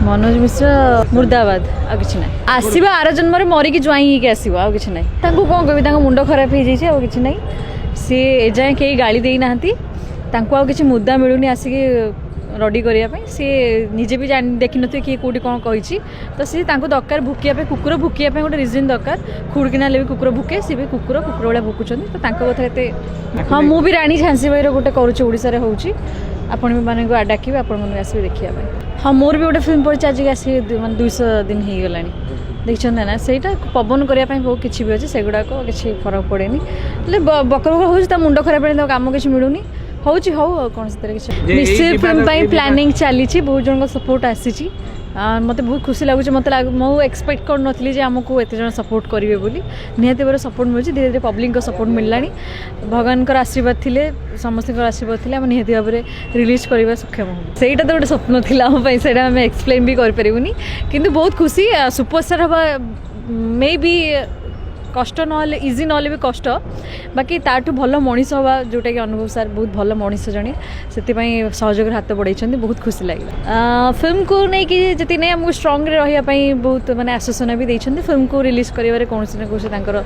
मनोज मिश्र मुर्दाबाद आ कि ना आसवा आर जन्म मरिकी ज्वाई आसो आ कि ना कौन कह मुंड खराब हो जाए आ कि ना सी एजाए कहीं गाड़ी देना आ कि मुद्दा मिलूनी आसिक रडी करने सी निजे भी देखी नी किए कौटी कौन कही तो सी दरकार भुकिया कुकुर भुकिया गोटे रिजन दरकार खुड़किना भी कुकुर भुके सी भी कुकुर भाया भुकुंट तो कथा एत हाँ मुझे राणी झांसी भाई गोटे करुच्छे हो आपण मानक डाक आपण आसवे देखा हाँ मोर भी गोटे फिल्म पड़ी आज आस 200 दिन हो गला देखते ना सहीटा पवन करने बहुत किसी भी अच्छे से गुड़ाक किसी फरक पड़े बकर बकर हो मुंड खराब कम किसी मिलूनी हूँ कौन से निश्चित फिल्म प्लानिंग चली बहुत जन सपोर्ट आसी मत बहुत खुशी लगुच मत मुझे एक्सपेक्ट कर नी आमको एत जन सपोर्ट करेंगे बोली निहाती भाव सपोर्ट मिलूँ धीरे धीरे पब्लिक सपोर्ट मिलला भगवान आशीर्वाद थे समस्त आशीर्वाद थे आम निहाती भाव रिलीज करने सक्षम हूँ सहीटा तो गोटे स्वप्न थी से आम एक्सप्लेन भी करें कि बहुत खुशी सुपरस्टार हवा मे बी कष्ट ना इजी ना भी कष्ट बाकी ताठू भल मनीष हवा जोटा कि अनुभव सार बहुत भल मनीष जड़े से सहयोग हाथ बढ़ाई बहुत खुशी लगे फिल्म को लेकिन जी नहीं आमको स्ट्रंग रही बहुत मानते आश्वासन भी देते फिल्म को रिलीज कर कौन ना कौन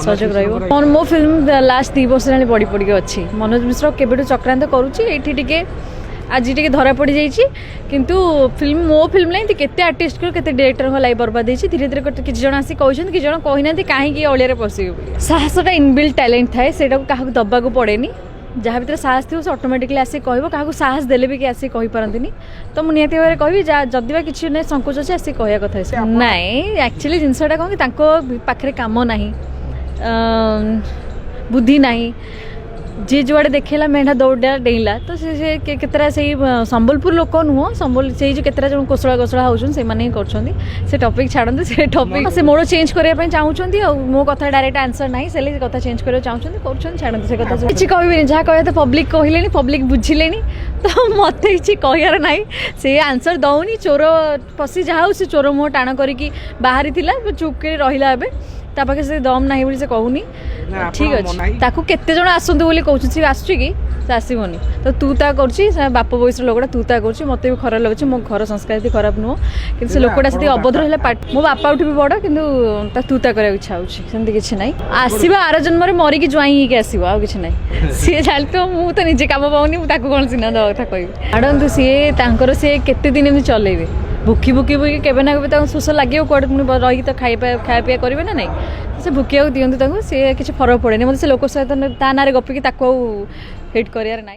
सहयोग रही मो फिल्म लास्ट 2 वर्ष बढ़ी पड़ी अच्छी मनोज मिश्र केबेठू चक्रांत करुँचे आज टे धरा पड़ जाइए किंतु फिल्म मो फिल्म ना केते आर्टिस्ट को केते डायरेक्टर को लाइफ बर्बाद होती धीरे धीरे किसी जन आसी कहते कि जन कही ना कहीं अलिया पशे साहसटा इनबिल्ट टैलेंट थाए से क्या दबा को पड़े जहाँ भर साहस थी ऑटोमेटिकली आसिक कह क्या साहस देले भी कि आसिक कही पारती तो मुझे निहती भाव कह जदि बा किसी ना संकोच अच्छे आसिक कह कथा नाई एक्चुअली जिनसा कौन कि पाखे कम ना बुद्धि ना जी जुआड़े देखेला मेढ़ा दौड़ा डेला तो केतरा से संबलपुर लोक नुह संबल से जो केतरा जन कोसला कोसला होती से टॉपिक छाड़ते से टॉपिक से मोड़ चेंज करने चाहूँगी मो कथा डायरेक्ट आंसर ना से कथा चेंज करने चाहूँगी कर छाड़ते से कथा किसी कह जहाँ कह तो पब्लिक कहले पब्लिक बुझिले तो मत किसी कहार ना से आंसर दौनी चोर पशि जहाँ से चोर मुँह टाण करके बाहरी चुप कर रहा पाखे से दम ना बोली से कहूनी ठीक अच्छे केते जन आसतु बोली कहूँ सी आसुची कि से आसबनी तो तू ता कर बाप बयस लोकटा तू ता कर मत भी खराब लगे मो घर संस्कृति खराब नुह कि से लोकटा से अभद्र है मो बापा उठी भी बड़ कि तू ता कर इच्छा होमती किसी ना आसवा आर जन्म मरिकी ज्वाई आसो आ कि ना सी जाए तो मुझे निजे कम पाऊनी कौन चिन्ह दवा कथा कह आड़ू सी केते दिन एमती चलेबे भुकी भुकी भुकी केवे ना केवे शोष लगे कौटे पुणी रही तो खाया पीया करेंगे ना नहीं से भुकिया दिंतु सी किसी फरक पड़े मत से लोक सहित ता ना गपिकी हेट करार ना।